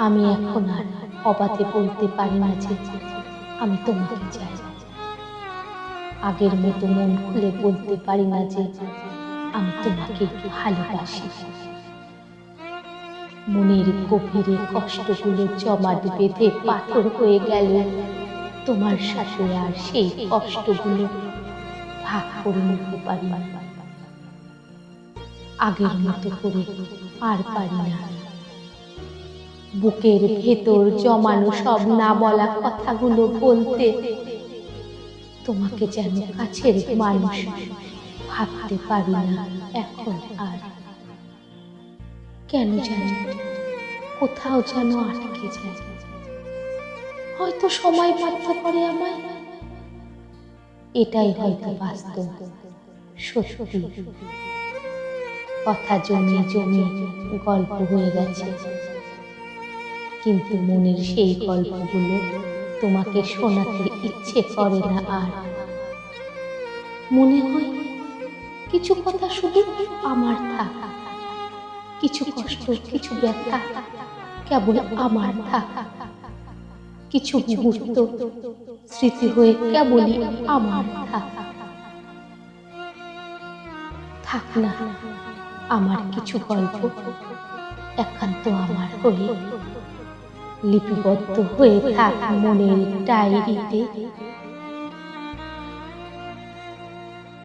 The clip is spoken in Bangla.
আমি এখন আর অবাধে বলতে পারি না যে আমি তোমাকে চাই। আগের মতো মন খুলে বলতে পারি না যে আমি তোমাকে ভালোবাসি। মনের গভীরে কষ্টগুলো জমাট বেঁধে পাথর হয়ে গেল, তোমার সাথে আর সেই কষ্টগুলো ভাগ করে নিতে পারি না। আগের মতো করে আর পারি না। বুকের ভেতর জমানো সব না বলা কথাগুলো বলতে, তোমাকে যেন কাছের মানুষ ভাবতে পারি না এখন আর। কেন জানি কোথাও যেন আটকে যায়। হয়তো সময় বাধ্য করে আমায়, এটাই হয়তো বাস্তব সত্যি। কথা জমে জমে গল্প হয়ে গেছে, কিন্তু মনের সেই গল্পগুলো তোমাকে শোনাতে ইচ্ছে করে না আর। মনে হয় কিছু কথা শুধু আমার থাক, কিছু কষ্ট কিছু ব্যথা কেবল আমার থাক, কিছু মুহূর্ত স্মৃতি হয়ে কেবলই আমার থাক। থাক না আমার কিছু গল্প একান্ত আমার হয়ে, লিপিবদ্ধ হয়ে থাক মনের ডায়েরিতে।